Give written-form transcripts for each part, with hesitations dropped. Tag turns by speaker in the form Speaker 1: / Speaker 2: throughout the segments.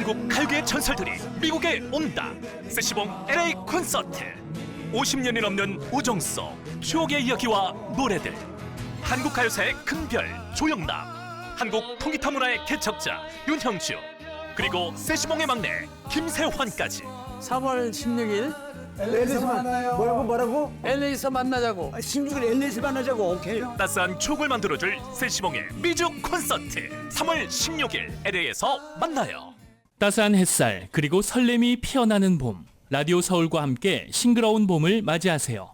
Speaker 1: 한국 가요계의 전설들이 미국에 온다. 세시봉 LA 콘서트. 50년이 넘는 우정 속 추억의 이야기와 노래들. 한국 가요사의 큰별 조영남, 한국 통기타 문화의 개척자 윤형주, 그리고 세시봉의 막내 김세환까지.
Speaker 2: 3월 16일
Speaker 3: LA에서 만나요. 뭐라고?
Speaker 2: LA에서 만나자고.
Speaker 3: 16일 LA에서 만나자고. 오케이.
Speaker 1: 따스한 추억을 만들어줄 세시봉의 미주 콘서트. 3월 16일 LA에서 만나요.
Speaker 4: 따스한 햇살 그리고 설렘이 피어나는 봄. 라디오 서울과 함께 싱그러운 봄을 맞이하세요.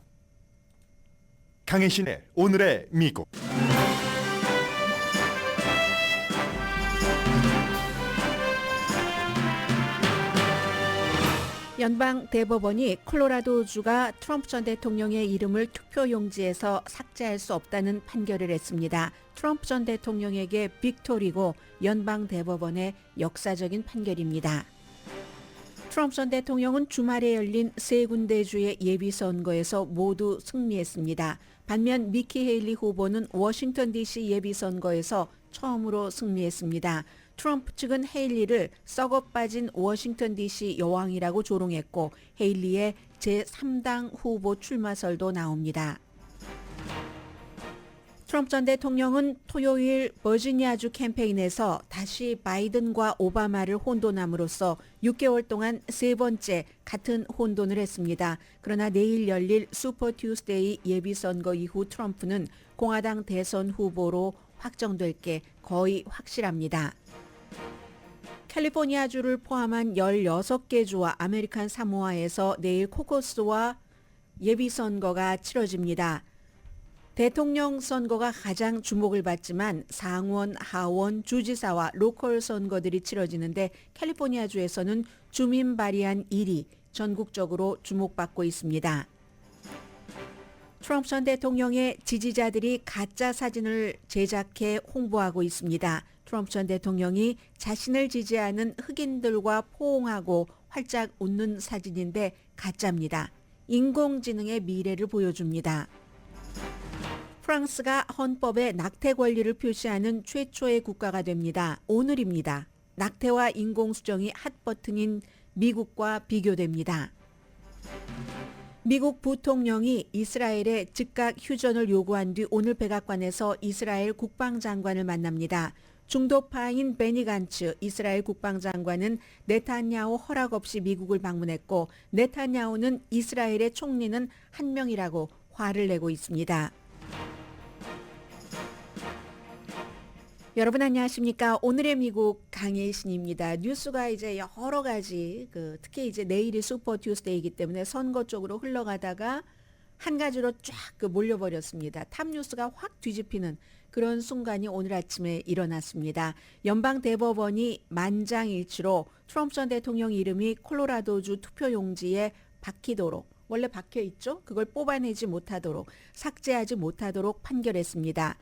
Speaker 5: 강혜신의 오늘의 미국.
Speaker 6: 연방 대법원이 콜로라도주가 트럼프 전 대통령의 이름을 투표용지에서 삭제할 수 없다는 판결을 했습니다. 트럼프 전 대통령에게 빅토리고 연방 대법원의 역사적인 판결입니다. 트럼프 전 대통령은 주말에 열린 세 군데 주의 예비선거에서 모두 승리했습니다. 반면 미키 헤일리 후보는 워싱턴 DC 예비선거에서 처음으로 승리했습니다. 트럼프 측은 헤일리를 썩어 빠진 워싱턴 DC 여왕이라고 조롱했고 헤일리의 제3당 후보 출마설도 나옵니다. 트럼프 전 대통령은 토요일 버지니아주 캠페인에서 다시 바이든과 오바마를 혼돈함으로써 6개월 동안 세 번째 같은 혼돈을 했습니다. 그러나 내일 열릴 슈퍼 튜스데이 예비선거 이후 트럼프는 공화당 대선 후보로 확정될 게 거의 확실합니다. 캘리포니아주를 포함한 16개 주와 아메리칸 사모아에서 내일 코커스와 예비선거가 치러집니다. 대통령 선거가 가장 주목을 받지만 상원, 하원, 주지사와 로컬 선거들이 치러지는데 캘리포니아주에서는 주민 발의안 1위 전국적으로 주목받고 있습니다. 트럼프 전 대통령의 지지자들이 가짜 사진을 제작해 홍보하고 있습니다. 트럼프 전 대통령이 자신을 지지하는 흑인들과 포옹하고 활짝 웃는 사진인데 가짜입니다. 인공지능의 미래를 보여줍니다. 프랑스가 헌법에 낙태 권리를 표시하는 최초의 국가가 됩니다. 오늘입니다. 낙태와 인공수정이 핫버튼인 미국과 비교됩니다. 미국 부통령이 이스라엘에 즉각 휴전을 요구한 뒤 오늘 백악관에서 이스라엘 국방장관을 만납니다. 중도파인 베니 간츠 이스라엘 국방장관은 네타냐후 허락 없이 미국을 방문했고 네타냐후는 이스라엘의 총리는 한 명이라고 화를 내고 있습니다. 여러분 안녕하십니까? 오늘의 미국 강혜신입니다. 뉴스가 이제 여러 가지 특히 이제 내일이 슈퍼 튜스데이이기 때문에 선거 쪽으로 흘러가다가 한 가지로 쫙 몰려버렸습니다. 탑 뉴스가 확 뒤집히는 그런 순간이 오늘 아침에 일어났습니다. 연방 대법원이 만장일치로 트럼프 전 대통령 이름이 콜로라도주 투표용지에 박히도록 원래 박혀 있죠? 그걸 뽑아내지 못하도록 삭제하지 못하도록 판결했습니다.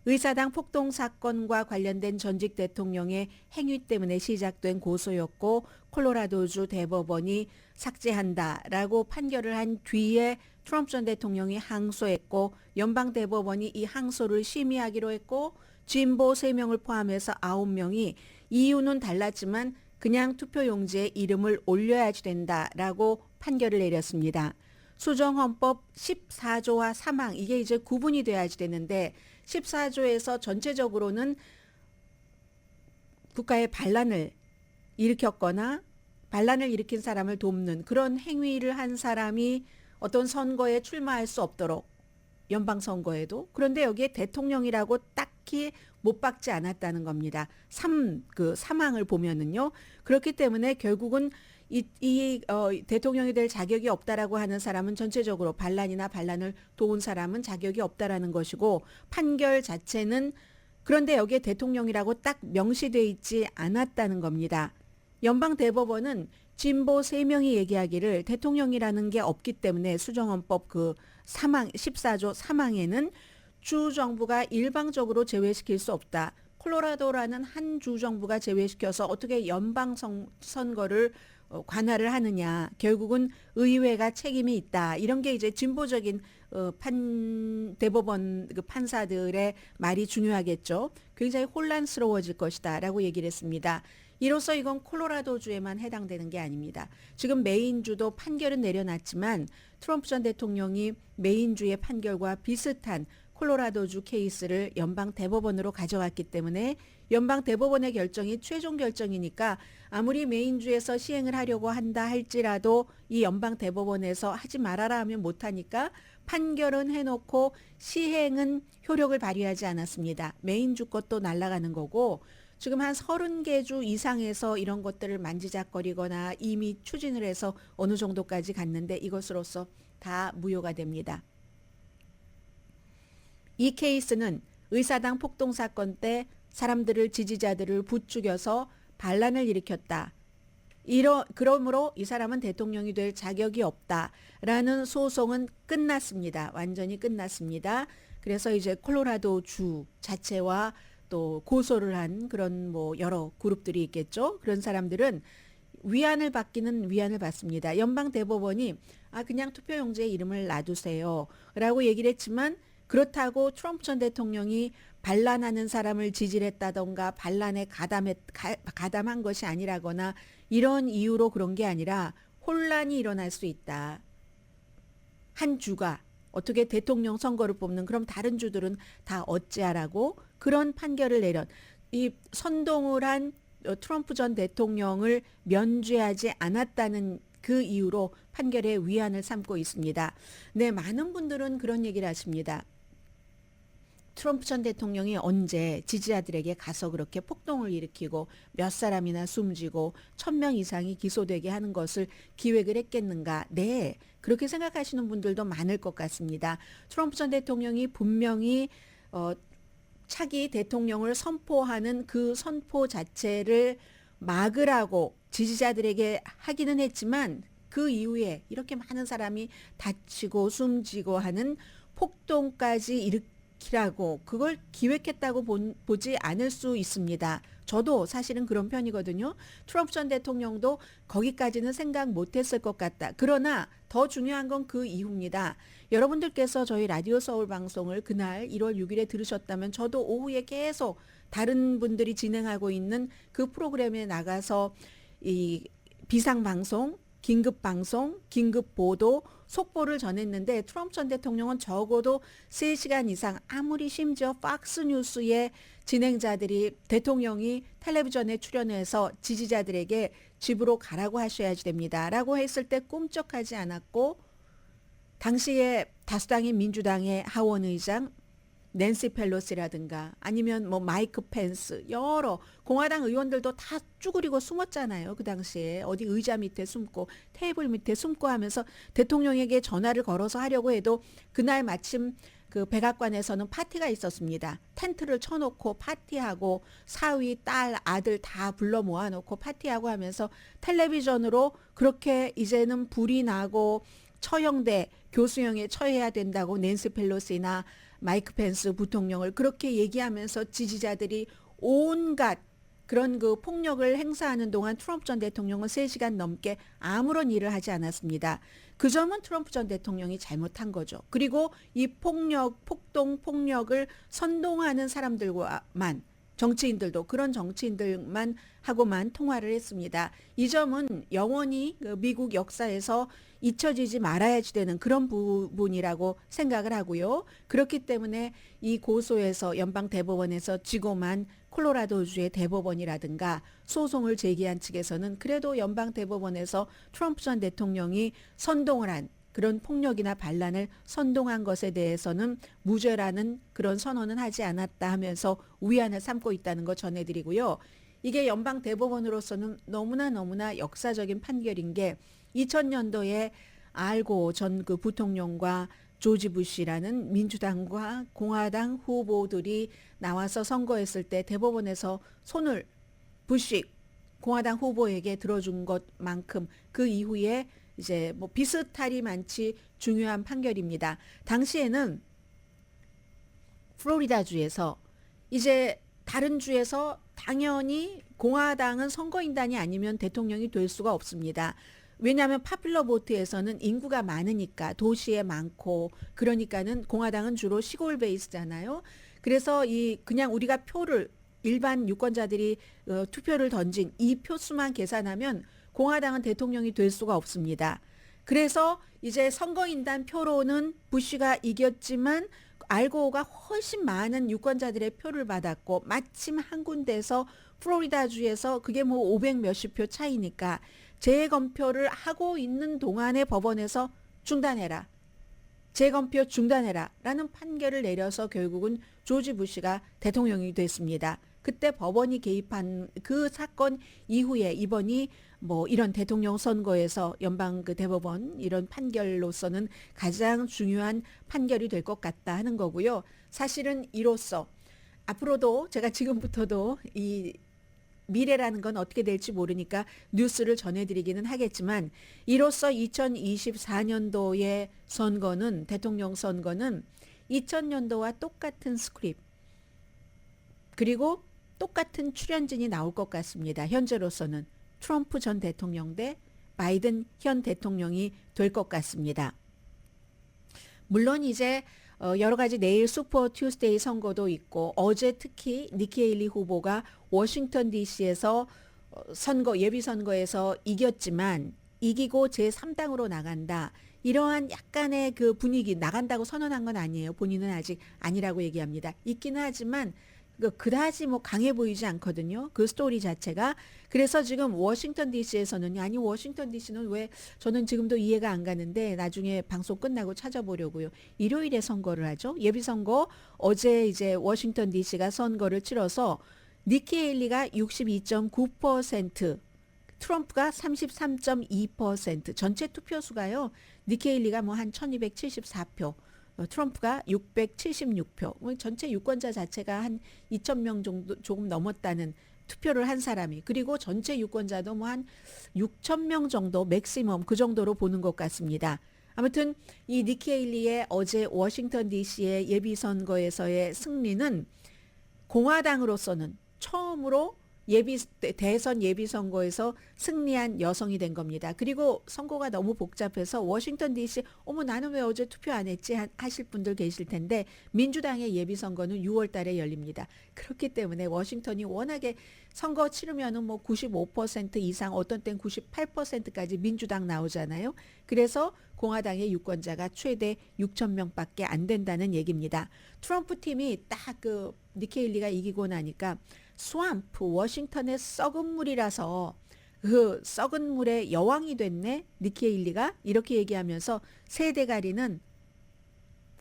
Speaker 6: 의사당 폭동 사건과 관련된 전직 대통령의 행위 때문에 시작된 고소였고 콜로라도주 대법원이 삭제한다라고 판결을 한 뒤에 트럼프 전 대통령이 항소했고 연방 대법원이 이 항소를 심의하기로 했고 진보 3명을 포함해서 9명이 이유는 달랐지만 그냥 투표용지에 이름을 올려야지 된다라고 판결을 내렸습니다. 수정헌법 14조와 3항 이게 이제 구분이 돼야지 되는데 14조에서 전체적으로는 국가의 반란을 일으켰거나 반란을 일으킨 사람을 돕는 그런 행위를 한 사람이 어떤 선거에 출마할 수 없도록 연방선거에도 그런데 여기에 대통령이라고 딱히 못 박지 않았다는 겁니다. 3항을 보면은요. 그렇기 때문에 결국은 대통령이 될 자격이 없다라고 하는 사람은 전체적으로 반란이나 반란을 도운 사람은 자격이 없다라는 것이고 판결 자체는 그런데 여기에 대통령이라고 딱 명시되어 있지 않았다는 겁니다. 연방 대법원은 진보 3명이 얘기하기를 대통령이라는 게 없기 때문에 수정헌법 14조 3항에는 주 정부가 일방적으로 제외시킬 수 없다. 콜로라도라는 한 주 정부가 제외시켜서 어떻게 연방 선거를 관할을 하느냐. 결국은 의회가 책임이 있다. 이런 게 이제 진보적인 대법원 판사들의 말이 중요하겠죠. 굉장히 혼란스러워질 것이다 라고 얘기를 했습니다. 이로써 이건 콜로라도주에만 해당되는 게 아닙니다. 지금 메인주도 판결은 내려놨지만 트럼프 전 대통령이 메인주의 판결과 비슷한 콜로라도주 케이스를 연방 대법원으로 가져왔기 때문에 연방 대법원의 결정이 최종 결정이니까 아무리 메인주에서 시행을 하려고 한다 할지라도 이 연방 대법원에서 하지 말아라 하면 못하니까 판결은 해놓고 시행은 효력을 발휘하지 않았습니다. 메인주 것도 날아가는 거고 지금 한 30개 주 이상에서 이런 것들을 만지작거리거나 이미 추진을 해서 어느 정도까지 갔는데 이것으로서 다 무효가 됩니다. 이 케이스는 의사당 폭동 사건 때 사람들을 지지자들을 부추겨서 반란을 일으켰다. 그러므로 이 사람은 대통령이 될 자격이 없다라는 소송은 끝났습니다. 완전히 끝났습니다. 그래서 이제 콜로라도 주 자체와 또 고소를 한 그런 뭐 여러 그룹들이 있겠죠. 그런 사람들은 위안을 받기는 위안을 받습니다. 연방 대법원이 그냥 투표용지에 이름을 놔두세요 라고 얘기를 했지만 그렇다고 트럼프 전 대통령이 반란하는 사람을 지지했다던가 반란에 가담한 것이 아니라거나 이런 이유로 그런 게 아니라 혼란이 일어날 수 있다. 한 주가 어떻게 대통령 선거를 뽑는 그럼 다른 주들은 다 어찌하라고 그런 판결을 내린 이 선동을 한 트럼프 전 대통령을 면죄하지 않았다는 그 이유로 판결에 위안을 삼고 있습니다. 네, 많은 분들은 그런 얘기를 하십니다. 트럼프 전 대통령이 언제 지지자들에게 가서 그렇게 폭동을 일으키고 몇 사람이나 숨지고 1000명 이상이 기소되게 하는 것을 기획을 했겠는가? 네, 그렇게 생각하시는 분들도 많을 것 같습니다. 트럼프 전 대통령이 분명히 차기 대통령을 선포하는 그 선포 자체를 막으라고 지지자들에게 하기는 했지만 그 이후에 이렇게 많은 사람이 다치고 숨지고 하는 폭동까지 일으키라고 그걸 기획했다고 보지 않을 수 있습니다. 저도 사실은 그런 편이거든요. 트럼프 전 대통령도 거기까지는 생각 못했을 것 같다. 그러나 더 중요한 건 그 이후입니다. 여러분들께서 저희 라디오 서울 방송을 그날 1월 6일에 들으셨다면 저도 오후에 계속 다른 분들이 진행하고 있는 그 프로그램에 나가서 이 비상방송, 긴급방송, 긴급보도, 속보를 전했는데 트럼프 전 대통령은 적어도 3시간 이상 아무리 심지어 팍스뉴스의 진행자들이 대통령이 텔레비전에 출연해서 지지자들에게 집으로 가라고 하셔야지 됩니다. 라고 했을 때 꿈쩍하지 않았고 당시에 다수당인 민주당의 하원 의장 낸시 펠로시라든가 아니면 뭐 마이크 펜스 여러 공화당 의원들도 다 쭈그리고 숨었잖아요. 그 당시에 어디 의자 밑에 숨고 테이블 밑에 숨고 하면서 대통령에게 전화를 걸어서 하려고 해도 그날 마침 그 백악관에서는 파티가 있었습니다. 텐트를 쳐놓고 파티하고 사위, 딸, 아들 다 불러 모아놓고 파티하고 하면서 텔레비전으로 그렇게 이제는 불이 나고 처형돼 교수형에 처해야 된다고 낸시 펠로시나 마이크 펜스 부통령을 그렇게 얘기하면서 지지자들이 온갖 그런 그 폭력을 행사하는 동안 트럼프 전 대통령은 3시간 넘게 아무런 일을 하지 않았습니다. 그 점은 트럼프 전 대통령이 잘못한 거죠. 그리고 이 폭동 폭력을 선동하는 사람들과만 정치인들도 그런 정치인들만 하고만 통화를 했습니다. 이 점은 영원히 미국 역사에서 잊혀지지 말아야지 되는 그런 부분이라고 생각을 하고요. 그렇기 때문에 이 고소에서 연방 대법원에서 지고만 콜로라도주의 대법원이라든가 소송을 제기한 측에서는 그래도 연방 대법원에서 트럼프 전 대통령이 선동을 한 그런 폭력이나 반란을 선동한 것에 대해서는 무죄라는 그런 선언은 하지 않았다 하면서 위안을 삼고 있다는 거 전해드리고요. 이게 연방 대법원으로서는 너무나 역사적인 판결인 게 2000년도에 알고 전 그 부통령과 조지 부시라는 민주당과 공화당 후보들이 나와서 선거했을 때 대법원에서 손을 부시 공화당 후보에게 들어준 것만큼 그 이후에 이제 뭐 비슷하리만치 중요한 판결입니다. 당시에는 플로리다주에서 이제 다른 주에서 당연히 공화당은 선거인단이 아니면 대통령이 될 수가 없습니다. 왜냐하면 파퓰러 보트에서는 인구가 많으니까 도시에 많고 그러니까는 공화당은 주로 시골 베이스잖아요. 그래서 이 그냥 우리가 표를 일반 유권자들이 투표를 던진 이 표수만 계산하면 공화당은 대통령이 될 수가 없습니다. 그래서 이제 선거인단 표로는 부시가 이겼지만 알고가 훨씬 많은 유권자들의 표를 받았고 마침 한 군데에서 플로리다주에서 그게 뭐 500 몇십 표 차이니까 재검표를 하고 있는 동안에 법원에서 중단해라. 재검표 중단해라 라는 판결을 내려서 결국은 조지 부시가 대통령이 됐습니다. 그때 법원이 개입한 그 사건 이후에 이번이 뭐 이런 대통령 선거에서 연방 그 대법원 이런 판결로서는 가장 중요한 판결이 될 것 같다 하는 거고요. 사실은 이로써 앞으로도 제가 지금부터도 이 미래라는 건 어떻게 될지 모르니까 뉴스를 전해드리기는 하겠지만 이로써 2024년도의 선거는 대통령 선거는 2000년도와 똑같은 스크립트 그리고 똑같은 출연진이 나올 것 같습니다. 현재로서는 트럼프 전 대통령 대 바이든 현 대통령이 될 것 같습니다. 물론 이제 여러 가지 내일 슈퍼 튜스데이 선거도 있고 어제 특히 니키 헤일리 후보가 워싱턴 DC에서 예비 선거에서 이겼지만 이기고 제3당으로 나간다. 이러한 약간의 그 분위기 나간다고 선언한 건 아니에요. 본인은 아직 아니라고 얘기합니다. 있기는 하지만 그다지 뭐 강해 보이지 않거든요. 그 스토리 자체가. 그래서 지금 워싱턴 DC에서는 아니 워싱턴 DC는 왜 저는 지금도 이해가 안 가는데 나중에 방송 끝나고 찾아보려고요. 일요일에 선거를 하죠. 예비선거 어제 이제 워싱턴 DC가 선거를 치러서 니키 헤일리가 62.9%, 트럼프가 33.2%, 전체 투표수가요. 니키 헤일리가 뭐 한 1274표. 트럼프가 676표, 전체 유권자 자체가 한 2,000명 정도 조금 넘었다는 투표를 한 사람이 그리고 전체 유권자도 뭐 한 6,000명 정도 맥시멈 그 정도로 보는 것 같습니다. 아무튼 이 니키 헤일리의 어제 워싱턴 DC의 예비선거에서의 승리는 공화당으로서는 처음으로 대선 예비선거에서 승리한 여성이 된 겁니다. 그리고 선거가 너무 복잡해서 워싱턴 DC 어머 나는 왜 어제 투표 안 했지 하실 분들 계실 텐데 민주당의 예비선거는 6월 달에 열립니다. 그렇기 때문에 워싱턴이 워낙에 선거 치르면은 뭐 95% 이상 어떤 땐 98%까지 민주당 나오잖아요. 그래서 공화당의 유권자가 최대 6,000명밖에 안 된다는 얘기입니다. 트럼프 팀이 딱 그 니키 헤일리가 이기고 나니까 스왑프 워싱턴의 썩은 물이라서 그 썩은 물의 여왕이 됐네 니키 헤일리가 이렇게 얘기하면서 세대가리는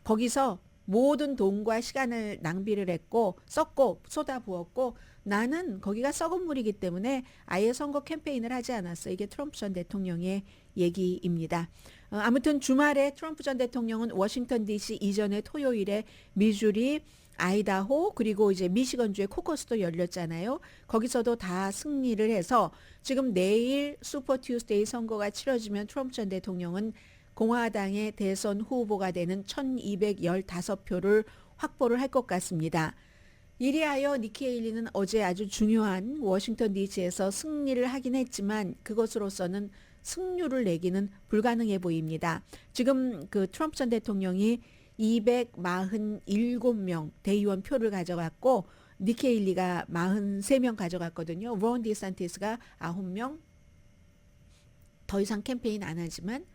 Speaker 6: 거기서 모든 돈과 시간을 낭비를 했고 썼고 쏟아부었고 나는 거기가 썩은 물이기 때문에 아예 선거 캠페인을 하지 않았어. 이게 트럼프 전 대통령의 얘기입니다. 아무튼 주말에 트럼프 전 대통령은 워싱턴 DC 이전에 토요일에 미주리 아이다호 그리고 이제 미시건주의 코커스도 열렸잖아요. 거기서도 다 승리를 해서 지금 내일 슈퍼 튜스데이 선거가 치러지면 트럼프 전 대통령은 공화당의 대선 후보가 되는 1215표를 확보를 할 것 같습니다. 이리하여 니키 헤일리는 어제 아주 중요한 워싱턴 DC에서 승리를 하긴 했지만 그것으로서는 승률을 내기는 불가능해 보입니다. 지금 그 트럼프 전 대통령이 247명 대의원 표를 가져갔고 니키 헤일리가 43명 가져갔거든요. 론 디산티스가 9명 더 이상 캠페인 안 하지만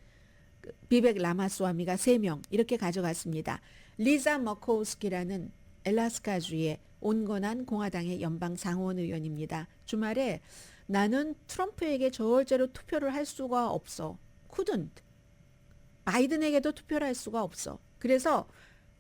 Speaker 6: 비벡 라마스와미가 3명 이렇게 가져갔습니다. 리자 머코우스키라는 엘라스카주의 온건한 공화당의 연방 상원 의원입니다. 주말에 나는 트럼프에게 절대로 투표를 할 수가 없어. couldn't. 바이든에게도 투표를 할 수가 없어. 그래서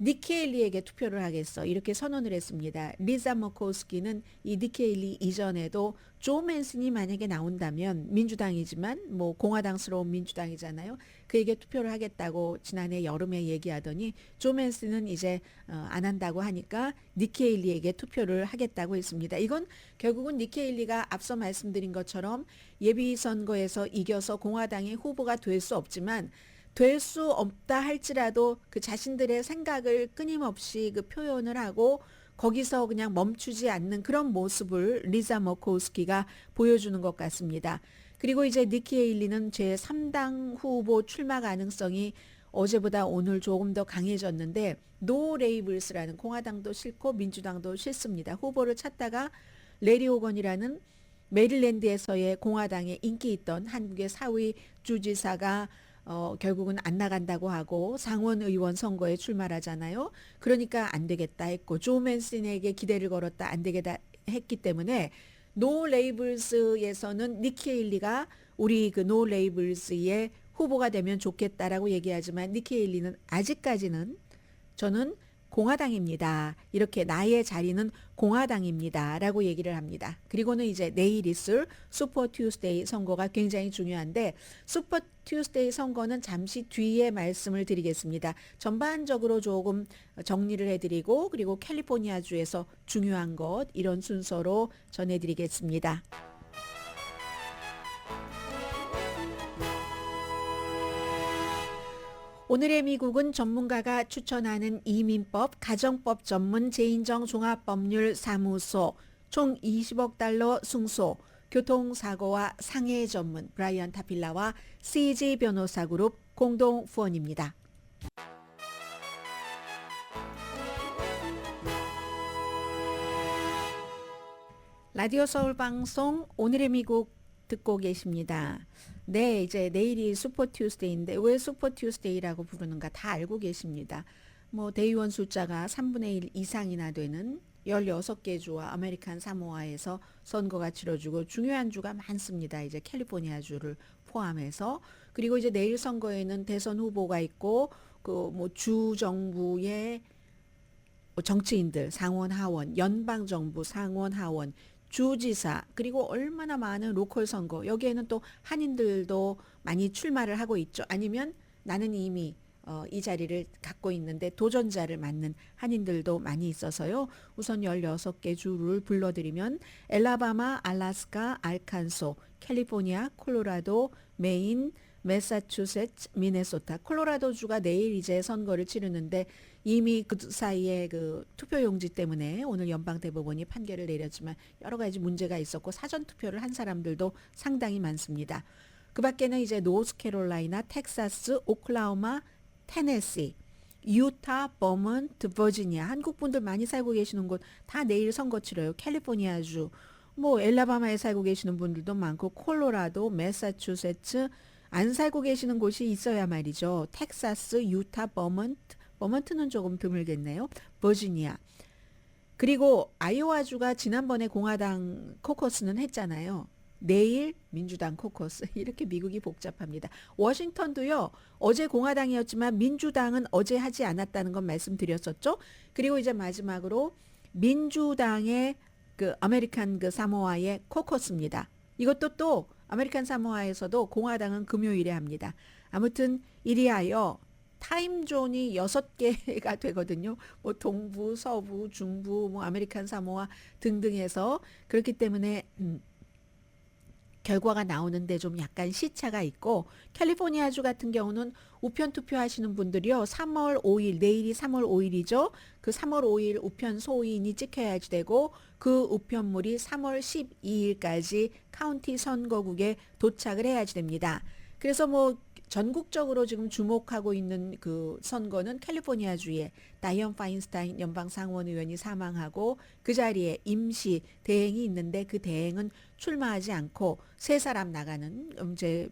Speaker 6: 니키 헤일리에게 투표를 하겠어. 이렇게 선언을 했습니다. 리자 머코우스키는 이 니키 헤일리 이전에도 조 맨슨이 만약에 나온다면 민주당이지만 뭐 공화당스러운 민주당이잖아요. 그에게 투표를 하겠다고 지난해 여름에 얘기하더니 조 맨슨은 이제 안 한다고 하니까 니키 헤일리에게 투표를 하겠다고 했습니다. 이건 결국은 니키 헤일리가 앞서 말씀드린 것처럼 예비선거에서 이겨서 공화당의 후보가 될 수 없지만 될 수 없다 할지라도 그 자신들의 생각을 끊임없이 그 표현을 하고 거기서 그냥 멈추지 않는 그런 모습을 리자 머코우스키가 보여주는 것 같습니다. 그리고 이제 니키 헤일리는 제3당 후보 출마 가능성이 어제보다 오늘 조금 더 강해졌는데 노 레이블스라는 공화당도 싫고 민주당도 싫습니다. 후보를 찾다가 레리 오건이라는 메릴랜드에서의 공화당에 인기 있던 한국의 사위 주지사가 결국은 안 나간다고 하고 상원 의원 선거에 출마하잖아요. 그러니까 안 되겠다 했고 조 맨슨에게 기대를 걸었다 안 되겠다 했기 때문에 노 레이블스에서는 니키 헤일리가 우리 그 노 레이블스의 후보가 되면 좋겠다라고 얘기하지만 니키 헤일리는 아직까지는 저는 공화당입니다. 이렇게 나의 자리는 공화당입니다. 라고 얘기를 합니다. 그리고는 이제 내일 있을 슈퍼 튜스데이 선거가 굉장히 중요한데 슈퍼 튜스데이 선거는 잠시 뒤에 말씀을 드리겠습니다. 전반적으로 조금 정리를 해드리고 그리고 캘리포니아주에서 중요한 것 이런 순서로 전해드리겠습니다. 오늘의 미국은 전문가가 추천하는 이민법, 가정법 전문 제인정 종합법률 사무소, 총 20억 달러 승소, 교통사고와 상해 전문 브라이언 타필라와 CG 변호사 그룹 공동 후원입니다. 라디오 서울 방송 오늘의 미국 듣고 계십니다. 네, 이제 내일이 슈퍼 튜스데이인데 왜 슈퍼 튜스데이라고 부르는가 다 알고 계십니다. 뭐 대의원 숫자가 3분의 1 이상이나 되는 16개 주와 아메리칸 사모아에서 선거가 치러지고 중요한 주가 많습니다. 이제 캘리포니아 주를 포함해서 그리고 이제 내일 선거에는 대선 후보가 있고 그 뭐 주 정부의 정치인들 상원 하원 연방 정부 상원 하원 주지사 그리고 얼마나 많은 로컬 선거 여기에는 또 한인들도 많이 출마를 하고 있죠. 아니면 나는 이미 이 자리를 갖고 있는데 도전자를 맡는 한인들도 많이 있어서요. 우선 16개 주를 불러드리면 엘라바마, 알래스카, 알칸소, 캘리포니아, 콜로라도, 메인, 매사추세츠, 미네소타, 콜로라도 주가 내일 이제 선거를 치르는데 이미 그 사이에 그 투표용지 때문에 오늘 연방대법원이 판결을 내렸지만 여러 가지 문제가 있었고 사전 투표를 한 사람들도 상당히 많습니다. 그 밖에는 이제 노스캐롤라이나, 텍사스, 오클라호마, 테네시, 유타, 버먼트, 버지니아 한국 분들 많이 살고 계시는 곳 다 내일 선거 치러요. 캘리포니아주, 뭐 엘라바마에 살고 계시는 분들도 많고 콜로라도, 매사추세츠 안 살고 계시는 곳이 있어야 말이죠. 텍사스, 유타, 버먼트는 조금 드물겠네요. 버지니아. 그리고 아이오와주가 지난번에 공화당 코커스는 했잖아요. 내일 민주당 코커스. 이렇게 미국이 복잡합니다. 워싱턴도요. 어제 공화당이었지만 민주당은 어제 하지 않았다는 건 말씀드렸었죠. 그리고 이제 마지막으로 민주당의 그 아메리칸 그 사모아의 코커스입니다. 이것도 또 아메리칸 사모아에서도 공화당은 금요일에 합니다. 아무튼 이리하여 타임존이 6개가 되거든요. 뭐 동부, 서부, 중부, 뭐 아메리칸 사모아 등등 해서 그렇기 때문에 결과가 나오는데 좀 약간 시차가 있고 캘리포니아주 같은 경우는 우편 투표하시는 분들이요. 3월 5일 내일이 3월 5일이죠. 그 3월 5일 우편 소인이 찍혀야지 되고 그 우편물이 3월 12일까지 카운티 선거국에 도착을 해야지 됩니다. 그래서 뭐 전국적으로 지금 주목하고 있는 그 선거는 캘리포니아주의 다이언 파인스타인 연방 상원 의원이 사망하고 그 자리에 임시 대행이 있는데 그 대행은 출마하지 않고 세 사람 나가는 이제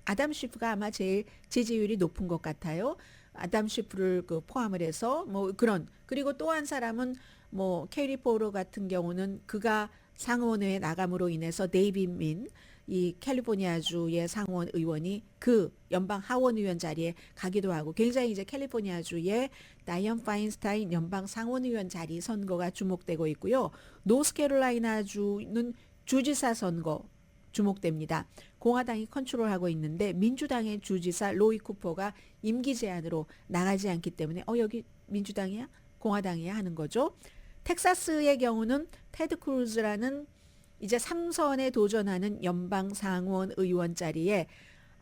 Speaker 6: 아담 쉬프가 아마 제일 지지율이 높은 것 같아요. 아담 쉬프를 그 포함을 해서 뭐 그런 그리고 또 한 사람은 뭐 캐리 포로 같은 경우는 그가 상원에 나감으로 인해서 데이빗 민 이 캘리포니아주의 상원 의원이 그 연방 하원 의원 자리에 가기도 하고 굉장히 이제 캘리포니아주의 다이언 파인스타인 연방 상원 의원 자리 선거가 주목되고 있고요. 노스캐롤라이나주는 주지사 선거 주목됩니다. 공화당이 컨트롤하고 있는데 민주당의 주지사 로이 쿠퍼가 임기 제한으로 나가지 않기 때문에 여기 민주당이야? 공화당이야? 하는 거죠. 텍사스의 경우는 테드 크루즈라는 이제 3선에 도전하는 연방 상원 의원 자리에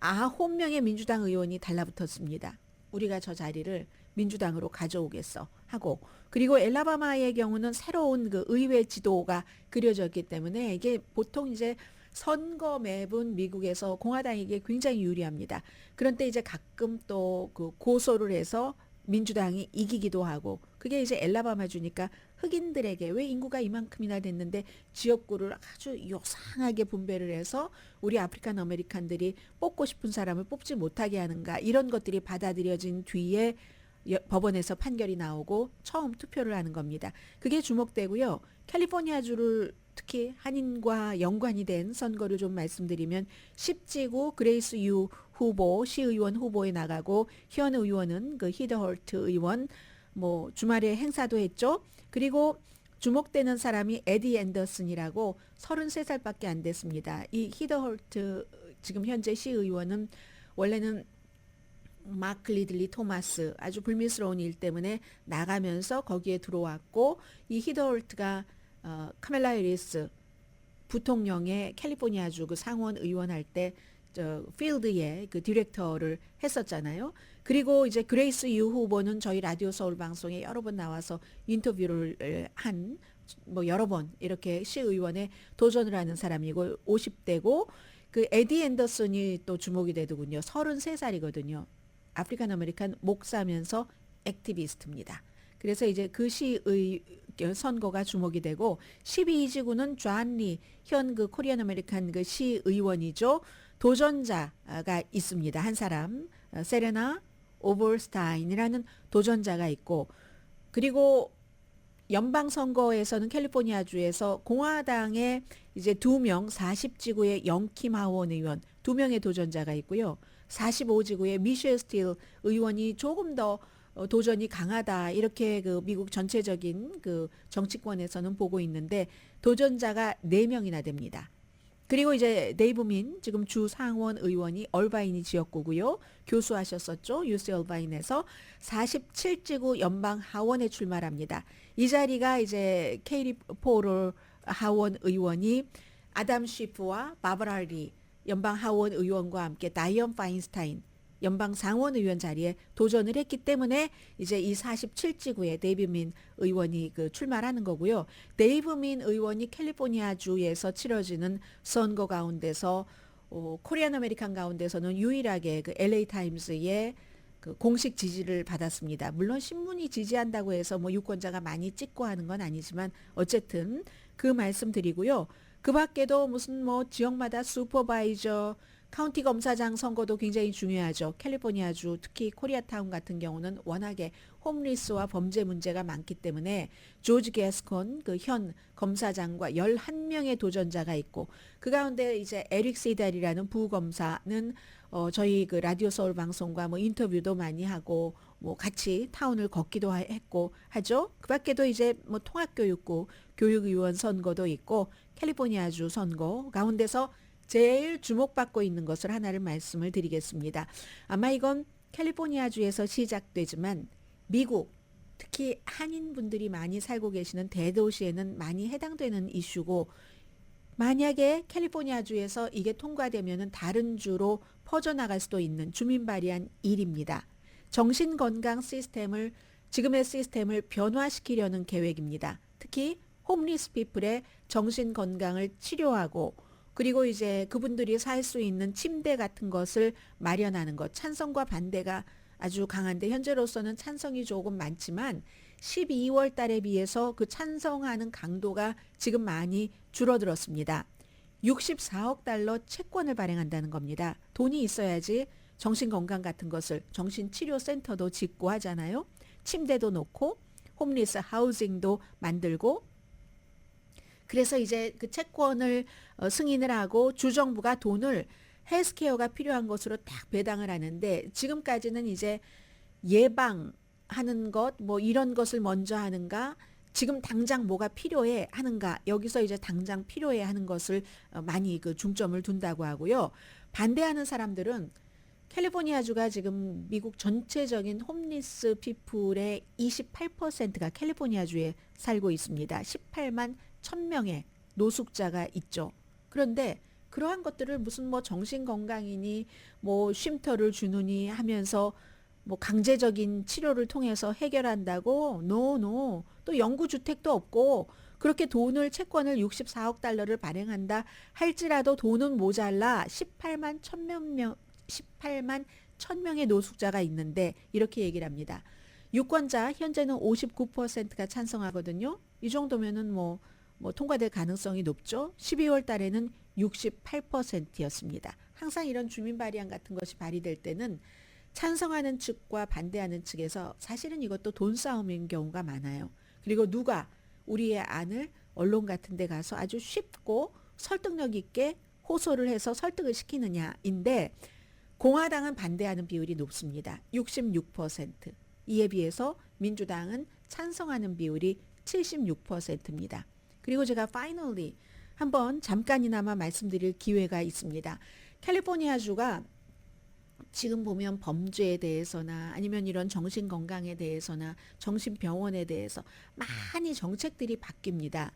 Speaker 6: 9명의 민주당 의원이 달라붙었습니다. 우리가 저 자리를 민주당으로 가져오겠어 하고 그리고 엘라바마의 경우는 새로운 그 의회 지도가 그려졌기 때문에 이게 보통 이제 선거 맵은 미국에서 공화당에게 굉장히 유리합니다. 그런데 이제 가끔 또 그 고소를 해서 민주당이 이기기도 하고 그게 이제 엘라바마 주니까 흑인들에게 왜 인구가 이만큼이나 됐는데 지역구를 아주 요상하게 분배를 해서 우리 아프리칸 아메리칸들이 뽑고 싶은 사람을 뽑지 못하게 하는가 이런 것들이 받아들여진 뒤에 법원에서 판결이 나오고 처음 투표를 하는 겁니다. 그게 주목되고요. 캘리포니아주를 특히 한인과 연관이 된 선거를 좀 말씀드리면 10지구 그레이스 유 후보 시의원 후보에 나가고 현 의원은 그 히더 홀트 의원 뭐 주말에 행사도 했죠. 그리고 주목되는 사람이 에디 앤더슨이라고 33살밖에 안 됐습니다. 이 히더 홀트 지금 현재 시의원은 원래는 마크 리들리 토마스 아주 불미스러운 일 때문에 나가면서 거기에 들어왔고 이 히더 홀트가 카멜라 해리스 부통령의 캘리포니아주 그 상원 의원 할 때 저 필드의 그 디렉터를 했었잖아요. 그리고 이제 그레이스 유 후보는 저희 라디오 서울 방송에 여러 번 나와서 인터뷰를 한 뭐 여러 번 이렇게 시의원에 도전을 하는 사람이고 50대고 그 에디 앤더슨이 또 주목이 되더군요. 33살이거든요. 아프리칸 아메리칸 목사면서 액티비스트입니다. 그래서 이제 그 시의 선거가 주목이 되고 12지구는 존리 현 그 코리안 아메리칸 그 시의원이죠. 도전자가 있습니다. 한 사람 세레나 오버스타인이라는 도전자가 있고 그리고 연방 선거에서는 캘리포니아주에서 공화당의 이제 2명 40지구의 영킴 하원 의원 2명의 도전자가 있고요. 45지구의 미셸 스틸 의원이 조금 더 도전이 강하다 이렇게 그 미국 전체적인 그 정치권에서는 보고 있는데 도전자가 4명이나 됩니다. 그리고 이제 데이브민 지금 주 상원 의원이 얼바이니 지역구고요. 교수하셨었죠. UC 얼바인에서 47지구 연방 하원에 출마합니다. 이 자리가 이제 케이리 포럴 하원 의원이 아담 쉬프와 바버라 리 연방 하원 의원과 함께 다이언 파인스타인 연방 상원 의원 자리에 도전을 했기 때문에 이제 이 47지구에 데이브민 의원이 그 출마하는 거고요. 데이브민 의원이 캘리포니아주에서 치러지는 선거 가운데서 코리안 아메리칸 가운데서는 유일하게 그 LA 타임스의 그 공식 지지를 받았습니다. 물론 신문이 지지한다고 해서 뭐 유권자가 많이 찍고 하는 건 아니지만 어쨌든 그 말씀 드리고요. 그 밖에도 무슨 뭐 지역마다 슈퍼바이저 카운티 검사장 선거도 굉장히 중요하죠. 캘리포니아주 특히 코리아타운 같은 경우는 워낙에 홈리스와 범죄 문제가 많기 때문에 조지 게스콘 그 현 검사장과 11명의 도전자가 있고 그 가운데 이제 에릭 세달이라는 부검사는 저희 그 라디오 서울 방송과 뭐 인터뷰도 많이 하고 뭐 같이 타운을 걷기도 했고 하죠. 그 밖에도 이제 뭐 통합교육부 교육의원 선거도 있고 캘리포니아주 선거 가운데서 제일 주목받고 있는 것을 하나를 말씀을 드리겠습니다. 아마 이건 캘리포니아주에서 시작되지만 미국 특히 한인분들이 많이 살고 계시는 대도시에는 많이 해당되는 이슈고 만약에 캘리포니아주에서 이게 통과되면 다른 주로 퍼져나갈 수도 있는 주민 발의한 일입니다. 정신건강 시스템을 지금의 시스템을 변화시키려는 계획입니다. 특히 홈리스 피플의 정신건강을 치료하고 그리고 이제 그분들이 살 수 있는 침대 같은 것을 마련하는 것. 찬성과 반대가 아주 강한데 현재로서는 찬성이 조금 많지만 12월 달에 비해서 그 찬성하는 강도가 지금 많이 줄어들었습니다. 64억 달러 채권을 발행한다는 겁니다. 돈이 있어야지 정신건강 같은 것을 정신치료센터도 짓고 하잖아요. 침대도 놓고 홈리스 하우징도 만들고 그래서 이제 그 채권을 승인을 하고 주정부가 돈을 헬스케어가 필요한 것으로 딱 배당을 하는데 지금까지는 이제 예방하는 것 뭐 이런 것을 먼저 하는가 지금 당장 뭐가 필요해 하는가 여기서 이제 당장 필요해 하는 것을 많이 그 중점을 둔다고 하고요. 반대하는 사람들은 캘리포니아주가 지금 미국 전체적인 홈리스 피플의 28%가 캘리포니아주에 살고 있습니다. 18만 1000명의 노숙자가 있죠. 그런데 그러한 것들을 무슨 뭐 정신건강이니 뭐 쉼터를 주느니 하면서 뭐 강제적인 치료를 통해서 해결한다고? 노. 또 영구주택도 없고 그렇게 돈을 채권을 64억 달러를 발행한다 할지라도 돈은 모자라 18만 1000명의 노숙자가 있는데 이렇게 얘기를 합니다. 유권자 현재는 59%가 찬성하거든요. 이 정도면은 뭐 통과될 가능성이 높죠. 12월 달에는 68%였습니다. 항상 이런 주민 발의안 같은 것이 발의될 때는 찬성하는 측과 반대하는 측에서 사실은 이것도 돈 싸움인 경우가 많아요. 그리고 누가 우리의 안을 언론 같은 데 가서 아주 쉽고 설득력 있게 호소를 해서 설득을 시키느냐인데 공화당은 반대하는 비율이 높습니다. 66%. 이에 비해서 민주당은 찬성하는 비율이 76%입니다. 그리고 제가 finally 한번 잠깐이나마 말씀드릴 기회가 있습니다. 캘리포니아주가 지금 보면 범죄에 대해서나 아니면 이런 정신건강에 대해서나 정신병원에 대해서 많이 정책들이 바뀝니다.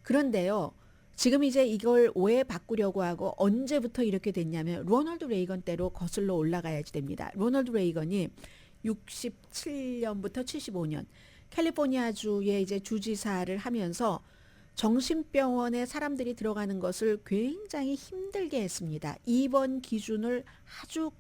Speaker 6: 그런데요. 지금 이제 이걸 왜 바꾸려고 하고 언제부터 이렇게 됐냐면 로널드 레이건 때로 거슬러 올라가야지 됩니다. 로널드 레이건이 67년부터 75년 캘리포니아주의 이제 주지사를 하면서 정신병원에 사람들이 들어가는 것을 굉장히 힘들게 했습니다. 입원 기준을 아주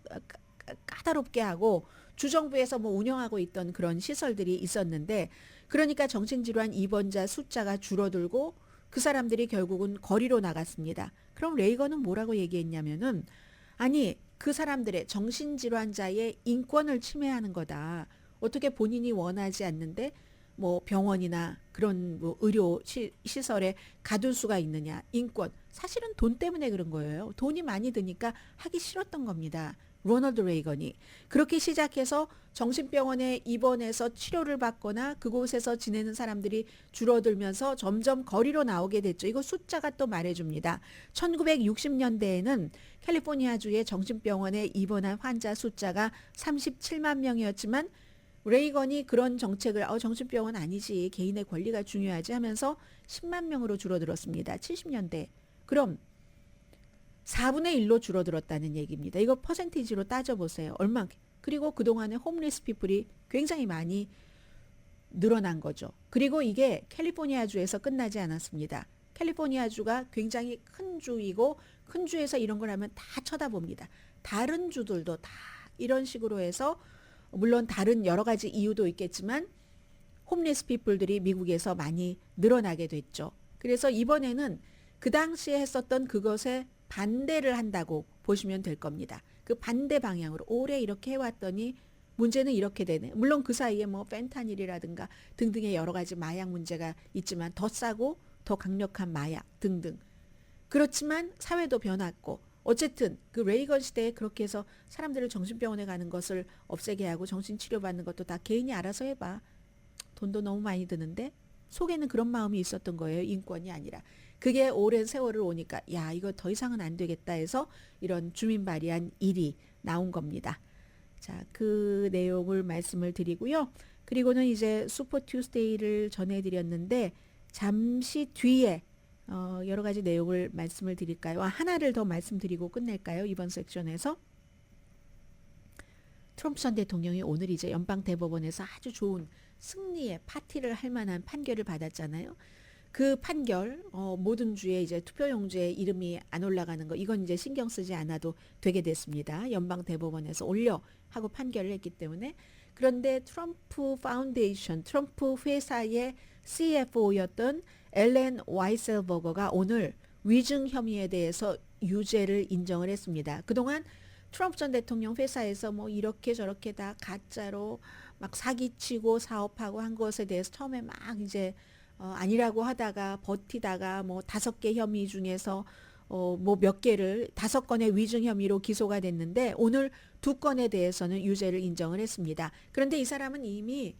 Speaker 6: 까다롭게 하고 주정부에서 뭐 운영하고 있던 그런 시설들이 있었는데 그러니까 정신질환 입원자 숫자가 줄어들고 그 사람들이 결국은 거리로 나갔습니다. 그럼 레이건은 뭐라고 얘기했냐면은 아니 그 사람들의 정신질환자의 인권을 침해하는 거다. 어떻게 본인이 원하지 않는데 뭐 병원이나 그런 뭐 의료 시설에 가둘 수가 있느냐. 인권. 사실은 돈 때문에 그런 거예요. 돈이 많이 드니까 하기 싫었던 겁니다. 로널드 레이건이. 그렇게 시작해서 정신병원에 입원해서 치료를 받거나 그곳에서 지내는 사람들이 줄어들면서 점점 거리로 나오게 됐죠. 이거 숫자가 또 말해줍니다. 1960년대에는 캘리포니아주의 정신병원에 입원한 환자 숫자가 37만 명이었지만 레이건이 그런 정책을 정신병원 아니지 개인의 권리가 중요하지 하면서 10만 명으로 줄어들었습니다. 70년대. 그럼 4분의 1로 줄어들었다는 얘기입니다. 이거 퍼센티지로 따져보세요. 얼마큼. 그리고 그동안에 홈리스 피플이 굉장히 많이 늘어난 거죠. 그리고 이게 캘리포니아주에서 끝나지 않았습니다. 캘리포니아주가 굉장히 큰 주이고 큰 주에서 이런 걸 하면 다 쳐다봅니다. 다른 주들도 다 이런 식으로 해서 물론 다른 여러 가지 이유도 있겠지만 홈리스 피플들이 미국에서 많이 늘어나게 됐죠. 그래서 이번에는 그 당시에 했었던 그것에 반대를 한다고 보시면 될 겁니다. 그 반대 방향으로 오래 이렇게 해왔더니 문제는 이렇게 되네. 물론 그 사이에 뭐 펜타닐이라든가 등등의 여러 가지 마약 문제가 있지만 더 싸고 더 강력한 마약 등등. 그렇지만 사회도 변했고 어쨌든 그 레이건 시대에 그렇게 해서 사람들을 정신병원에 가는 것을 없애게 하고 정신치료 받는 것도 다 개인이 알아서 해봐. 돈도 너무 많이 드는데 속에는 그런 마음이 있었던 거예요. 인권이 아니라. 그게 오랜 세월을 오니까 야 이거 더 이상은 안 되겠다 해서 이런 주민 발의안 1이 나온 겁니다. 자, 그 내용을 말씀을 드리고요. 그리고는 이제 슈퍼 투스데이를 전해드렸는데 잠시 뒤에 여러 가지 내용을 말씀을 드릴까요? 하나를 더 말씀드리고 끝낼까요? 이번 섹션에서. 트럼프 전 대통령이 오늘 이제 연방대법원에서 아주 좋은 승리의 파티를 할 만한 판결을 받았잖아요. 그 판결 모든 주에 이제 투표용지에 이름이 안 올라가는 거 이건 이제 신경 쓰지 않아도 되게 됐습니다. 연방대법원에서 올려 하고 판결을 했기 때문에. 그런데 트럼프 파운데이션 트럼프 회사의 CFO였던 엘렌 와이셀버거가 오늘 위증 혐의에 대해서 유죄를 인정을 했습니다. 그동안 트럼프 전 대통령 회사에서 뭐 이렇게 저렇게 다 가짜로 막 사기치고 사업하고 한 것에 대해서 처음에 막 이제 아니라고 하다가 버티다가 뭐 5개 혐의 중에서 뭐 몇 개를 5건의 위증 혐의로 기소가 됐는데 오늘 2건에 대해서는 유죄를 인정을 했습니다. 그런데 이 사람은 이미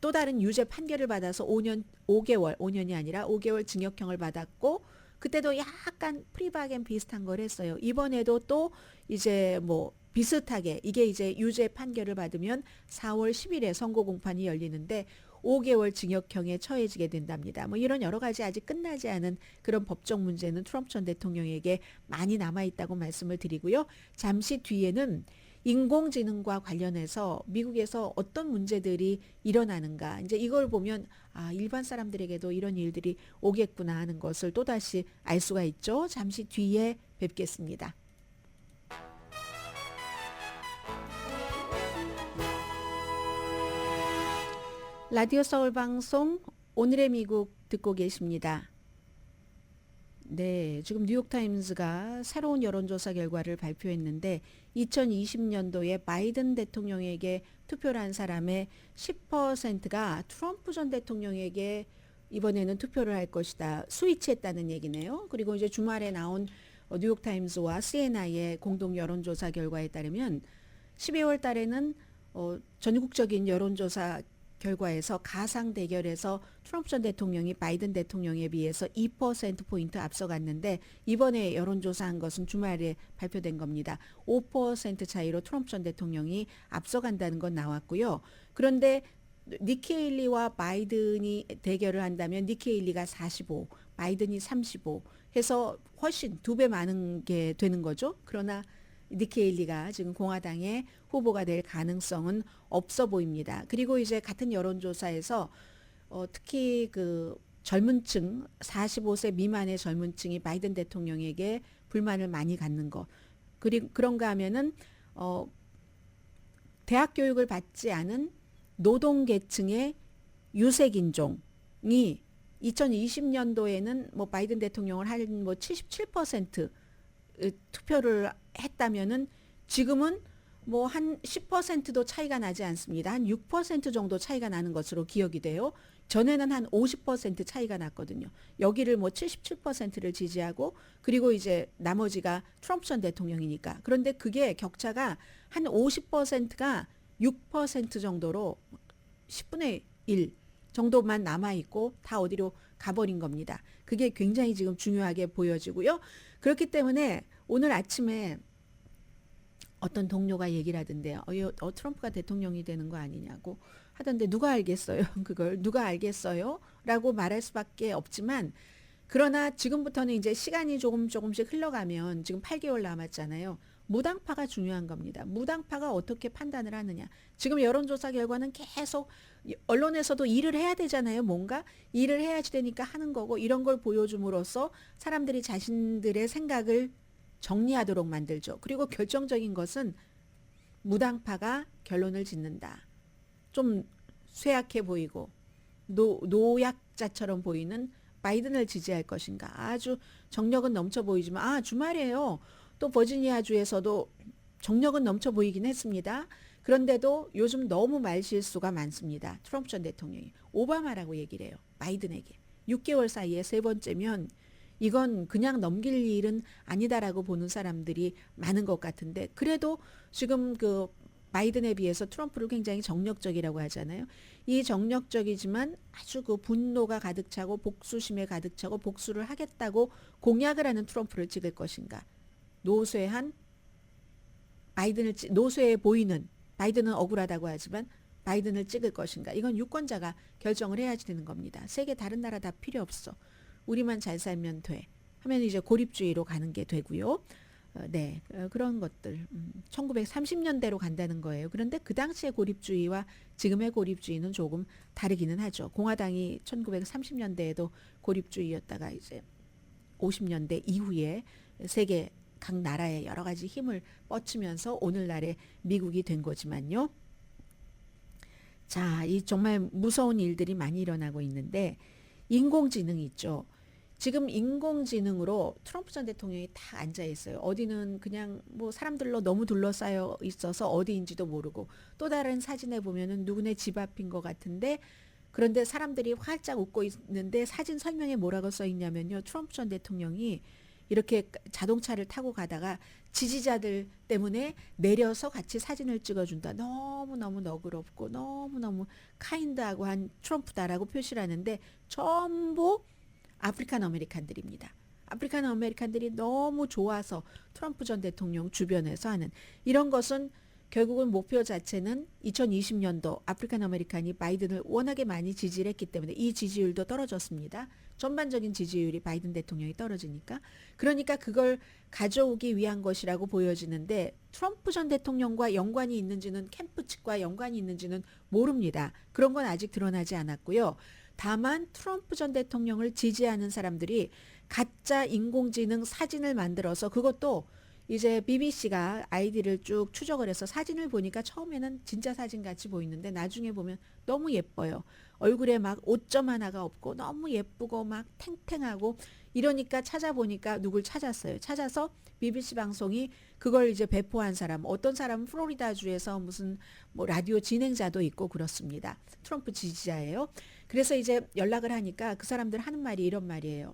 Speaker 6: 또 다른 유죄 판결을 받아서 5년이 아니라 5개월 징역형을 받았고 그때도 약간 프리바겐 비슷한 걸 했어요. 이번에도 또 이제 뭐 비슷하게 이게 이제 유죄 판결을 받으면 4월 10일에 선고 공판이 열리는데 5개월 징역형에 처해지게 된답니다. 뭐 이런 여러 가지 아직 끝나지 않은 그런 법적 문제는 트럼프 전 대통령에게 많이 남아있다고 말씀을 드리고요. 잠시 뒤에는 인공지능과 관련해서 미국에서 어떤 문제들이 일어나는가. 이제 이걸 보면 아, 일반 사람들에게도 이런 일들이 오겠구나 하는 것을 또다시 알 수가 있죠. 잠시 뒤에 뵙겠습니다. 라디오 서울 방송 오늘의 미국 듣고 계십니다. 네, 지금 뉴욕타임스가 새로운 여론조사 결과를 발표했는데 2020년도에 바이든 대통령에게 투표를 한 사람의 10%가 트럼프 전 대통령에게 이번에는 투표를 할 것이다. 스위치했다는 얘기네요. 그리고 이제 주말에 나온 뉴욕타임스와 CNI의 공동 여론조사 결과에 따르면 12월 달에는 전국적인 여론조사 결과에서 가상 대결에서 트럼프 전 대통령이 바이든 대통령에 비해서 2%포인트 앞서갔는데 이번에 여론조사한 것은 주말에 발표된 겁니다. 5% 차이로 트럼프 전 대통령이 앞서간다는 건 나왔고요. 그런데 니키 헤일리와 바이든이 대결을 한다면 니키 헤일리가 45, 바이든이 35 해서 훨씬 2배 많은 게 되는 거죠. 그러나 니키 헤일리가 지금 공화당의 후보가 될 가능성은 없어 보입니다. 그리고 이제 같은 여론조사에서 특히 그 젊은 층, 45세 미만의 젊은 층이 바이든 대통령에게 불만을 많이 갖는 것. 그리고 그런가 하면은 대학 교육을 받지 않은 노동계층의 유색인종이 2020년도에는 뭐 바이든 대통령을 한 뭐 77% 투표를 했다면은 지금은 뭐 한 10%도 차이가 나지 않습니다. 한 6% 정도 차이가 나는 것으로 기억이 돼요. 전에는 한 50% 차이가 났거든요. 여기를 뭐 77%를 지지하고 그리고 이제 나머지가 트럼프 전 대통령이니까. 그런데 그게 격차가 한 50%가 6% 정도로 10분의 1 정도만 남아있고 다 어디로 가버린 겁니다. 그게 굉장히 지금 중요하게 보여지고요. 그렇기 때문에 오늘 아침에 어떤 동료가 얘기를 하던데요. 트럼프가 대통령이 되는 거 아니냐고 하던데 누가 알겠어요? 그걸 누가 알겠어요? 라고 말할 수밖에 없지만 그러나 지금부터는 이제 시간이 조금씩 흘러가면 지금 8개월 남았잖아요. 무당파가 중요한 겁니다. 무당파가 어떻게 판단을 하느냐. 지금 여론조사 결과는 계속 언론에서도 일을 해야 되잖아요. 뭔가 일을 해야지 되니까 하는 거고 이런 걸 보여줌으로써 사람들이 자신들의 생각을 정리하도록 만들죠. 그리고 결정적인 것은 무당파가 결론을 짓는다. 좀 쇠약해 보이고 노약자처럼 보이는 바이든을 지지할 것인가. 아주 정력은 넘쳐 보이지만 주말이에요. 또 버지니아주에서도 정력은 넘쳐 보이긴 했습니다. 그런데도 요즘 너무 말실수가 많습니다. 트럼프 전 대통령이 오바마라고 얘기를 해요. 바이든에게. 6개월 사이에 3번째면 이건 그냥 넘길 일은 아니다라고 보는 사람들이 많은 것 같은데 그래도 지금 그 바이든에 비해서 트럼프를 굉장히 정력적이라고 하잖아요. 이 정력적이지만 아주 그 분노가 가득 차고 복수심에 가득 차고 복수를 하겠다고 공약을 하는 트럼프를 찍을 것인가. 노쇠한 바이든을 노쇠해 보이는 바이든은 억울하다고 하지만 바이든을 찍을 것인가. 이건 유권자가 결정을 해야지 되는 겁니다. 세계 다른 나라 다 필요 없어. 우리만 잘 살면 돼. 하면 이제 고립주의로 가는 게 되고요. 그런 것들 1930년대로 간다는 거예요. 그런데 그 당시의 고립주의와 지금의 고립주의는 조금 다르기는 하죠. 공화당이 1930년대에도 고립주의였다가 이제 50년대 이후에 세계 각 나라의 여러 가지 힘을 뻗치면서 오늘날의 미국이 된 거지만요. 자, 이 정말 무서운 일들이 많이 일어나고 있는데 인공지능이 있죠. 지금 인공지능으로 트럼프 전 대통령이 다 앉아 있어요. 어디는 그냥 뭐 사람들로 너무 둘러싸여 있어서 어디인지도 모르고 또 다른 사진에 보면은 누구네 집 앞인 것 같은데 그런데 사람들이 활짝 웃고 있는데 사진 설명에 뭐라고 써 있냐면요. 트럼프 전 대통령이 이렇게 자동차를 타고 가다가 지지자들 때문에 내려서 같이 사진을 찍어준다. 너무너무 너그럽고 너무너무 카인드하고 한 트럼프다라고 표시를 하는데 전부 아프리칸 아메리칸들입니다. 아프리칸 아메리칸들이 너무 좋아서 트럼프 전 대통령 주변에서 하는 이런 것은 결국은 목표 자체는 2020년도 아프리칸 아메리칸이 바이든을 워낙에 많이 지지를 했기 때문에 이 지지율도 떨어졌습니다. 전반적인 지지율이 바이든 대통령이 떨어지니까. 그러니까 그걸 가져오기 위한 것이라고 보여지는데 트럼프 전 대통령과 연관이 있는지는 캠프 측과 연관이 있는지는 모릅니다. 그런 건 아직 드러나지 않았고요. 다만 트럼프 전 대통령을 지지하는 사람들이 가짜 인공지능 사진을 만들어서 그것도 이제 BBC가 아이디를 쭉 추적을 해서 사진을 보니까 처음에는 진짜 사진 같이 보이는데 나중에 보면 너무 예뻐요. 얼굴에 막 오점 하나가 없고 너무 예쁘고 막 탱탱하고 이러니까 찾아보니까 누굴 찾았어요. 찾아서 BBC 방송이 그걸 이제 배포한 사람, 어떤 사람은 플로리다주에서 무슨 뭐 라디오 진행자도 있고 그렇습니다. 트럼프 지지자예요. 그래서 이제 연락을 하니까 그 사람들 하는 말이 이런 말이에요.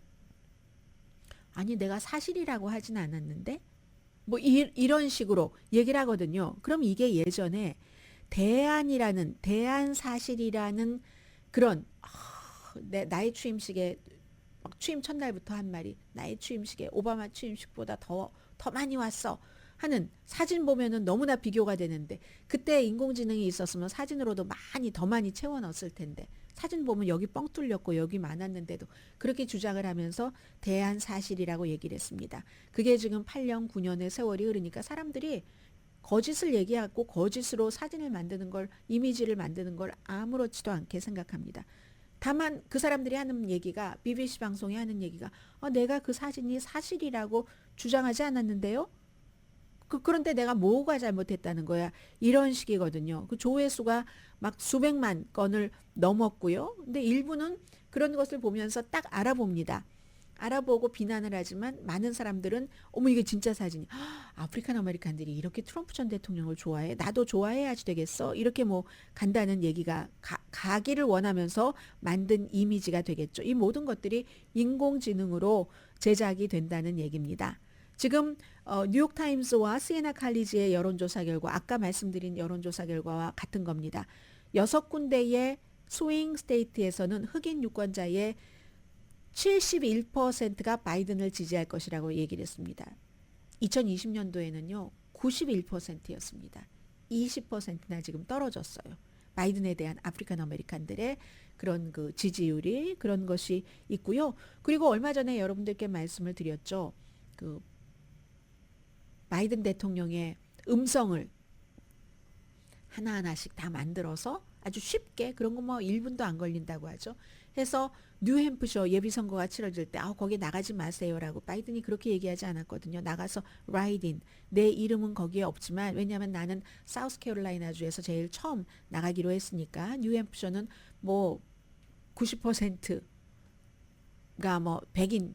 Speaker 6: 아니 내가 사실이라고 하진 않았는데 뭐 이런 식으로 얘기를 하거든요. 그럼 이게 예전에 대안사실이라는 그런 나의 취임식에 막 취임 첫날부터 한 말이 나의 취임식에 오바마 취임식보다 더 많이 왔어 하는 사진 보면은 너무나 비교가 되는데 그때 인공지능이 있었으면 사진으로도 더 많이 채워 넣었을 텐데 사진 보면 여기 뻥 뚫렸고 여기 많았는데도 그렇게 주장을 하면서 대안사실이라고 얘기를 했습니다. 그게 지금 8년 9년의 세월이 흐르니까 사람들이 거짓을 얘기하고 거짓으로 사진을 만드는 걸 이미지를 만드는 걸 아무렇지도 않게 생각합니다. 다만 그 사람들이 하는 얘기가 BBC 방송이 하는 얘기가 내가 그 사진이 사실이라고 주장하지 않았는데요. 그런데 내가 뭐가 잘못했다는 거야. 이런 식이거든요. 그 조회수가 막 수백만 건을 넘었고요. 근데 일부는 그런 것을 보면서 딱 알아봅니다. 알아보고 비난을 하지만 많은 사람들은 어머 이게 진짜 사진이 아프리칸 아메리칸들이 이렇게 트럼프 전 대통령을 좋아해 나도 좋아해야지 되겠어 이렇게 뭐 간다는 얘기가 가기를 원하면서 만든 이미지가 되겠죠. 이 모든 것들이 인공지능으로 제작이 된다는 얘기입니다. 지금 뉴욕타임스와 시에나 칼리지의 여론조사 결과 아까 말씀드린 여론조사 결과와 같은 겁니다. 6군데의 스윙 스테이트에서는 흑인 유권자의 71%가 바이든을 지지할 것이라고 얘기를 했습니다. 2020년도에는요 91%였습니다. 20%나 지금 떨어졌어요. 바이든에 대한 아프리칸 아메리칸들의 그런 그 지지율이 그런 것이 있고요. 그리고 얼마 전에 여러분들께 말씀을 드렸죠. 그 바이든 대통령의 음성을 하나하나씩 다 만들어서 아주 쉽게 그런 거 뭐 1분도 안 걸린다고 하죠. 해서 뉴햄프셔 예비선거가 치러질 때 거기 나가지 마세요라고 바이든이 그렇게 얘기하지 않았거든요. 나가서 라이딘 내 이름은 거기에 없지만 왜냐하면 나는 사우스캐롤라이나주에서 제일 처음 나가기로 했으니까 뉴햄프셔는 뭐 90%가 뭐 백인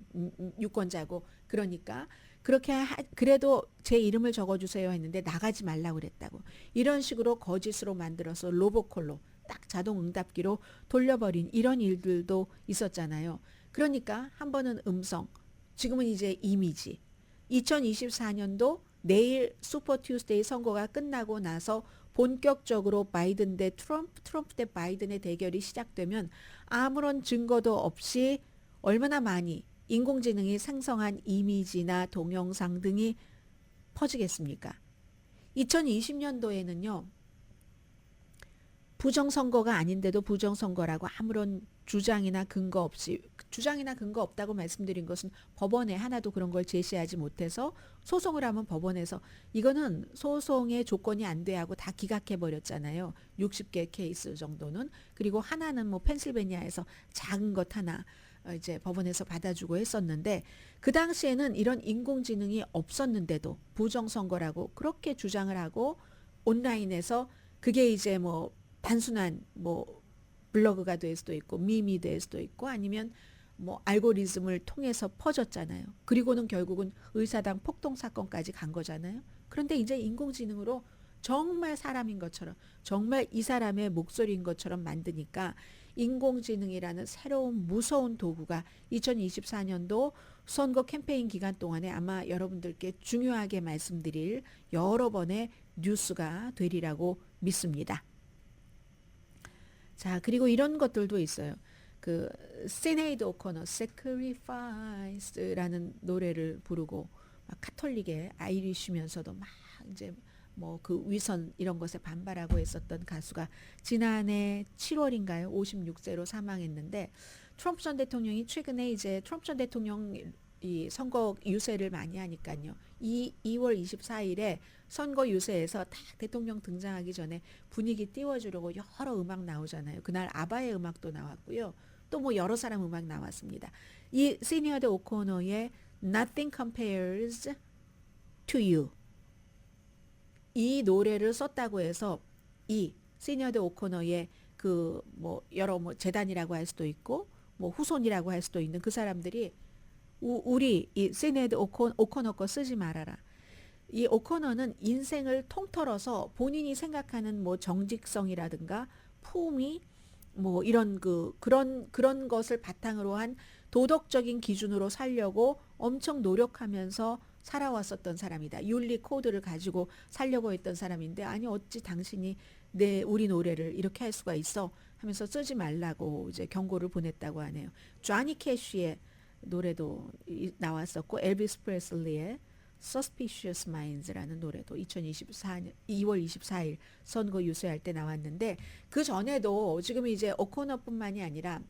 Speaker 6: 유권자고 그러니까 그렇게 그래도 제 이름을 적어주세요 했는데 나가지 말라고 그랬다고. 이런 식으로 거짓으로 만들어서 로보콜로 딱 자동 응답기로 돌려버린 이런 일들도 있었잖아요. 그러니까 한 번은 음성, 지금은 이제 이미지. 2024년도 내일 슈퍼 튜스데이 선거가 끝나고 나서 본격적으로 바이든 대 트럼프 대 바이든의 대결이 시작되면 아무런 증거도 없이 얼마나 많이 인공지능이 생성한 이미지나 동영상 등이 퍼지겠습니까? 2020년도에는요. 부정선거가 아닌데도 부정선거라고 아무런 주장이나 근거 없다고 말씀드린 것은 법원에 하나도 그런 걸 제시하지 못해서 소송을 하면 법원에서 이거는 소송의 조건이 안 돼 하고 다 기각해버렸잖아요. 60개 케이스 정도는. 그리고 하나는 뭐 펜실베니아에서 작은 것 하나 이제 법원에서 받아주고 했었는데 그 당시에는 이런 인공지능이 없었는데도 부정선거라고 그렇게 주장을 하고 온라인에서 그게 이제 뭐 단순한 뭐 블로그가 될 수도 있고 밈이 될 수도 있고 아니면 뭐 알고리즘을 통해서 퍼졌잖아요. 그리고는 결국은 의사당 폭동 사건까지 간 거잖아요. 그런데 이제 인공지능으로 정말 사람인 것처럼 정말 이 사람의 목소리인 것처럼 만드니까 인공지능이라는 새로운 무서운 도구가 2024년도 선거 캠페인 기간 동안에 아마 여러분들께 중요하게 말씀드릴 여러 번의 뉴스가 되리라고 믿습니다. 자, 그리고 이런 것들도 있어요. 그 시네이드 오코너 Sacrifice라는 노래를 부르고 막 카톨릭의 아이리쉬면서도 막 이제 뭐 그 위선 이런 것에 반발하고 있었던 가수가 지난해 7월인가요? 56세로 사망했는데 트럼프 전 대통령이 최근에 이제 트럼프 전 대통령 이 선거 유세를 많이 하니까요. 2월 24일에 선거 유세에서 딱 대통령 등장하기 전에 분위기 띄워주려고 여러 음악 나오잖아요. 그날 아바의 음악도 나왔고요. 또 뭐 여러 사람 음악 나왔습니다. 이 시니어드 오코너의 Nothing Compares to You 이 노래를 썼다고 해서 이 시니어드 오코너의 그 뭐 여러 뭐 재단이라고 할 수도 있고 뭐 후손이라고 할 수도 있는 그 사람들이 우리 이 시니어드 오코너 거 쓰지 말아라. 이 오코너는 인생을 통틀어서 본인이 생각하는 뭐 정직성이라든가 품위 뭐 이런 그런 것을 바탕으로 한 도덕적인 기준으로 살려고 엄청 노력하면서 살아왔었던 사람이다. 윤리 코드를 가지고 살려고 했던 사람인데 아니 어찌 당신이 우리 노래를 이렇게 할 수가 있어 하면서 쓰지 말라고 이제 경고를 보냈다고 하네요. 조니 캐시의 노래도 나왔었고 엘비스 프레슬리의 Suspicious Minds라는 노래도 2024년 2월 24일 선거 유세할 때 나왔는데 그 전에도 지금 이제 오코너뿐만이 아니라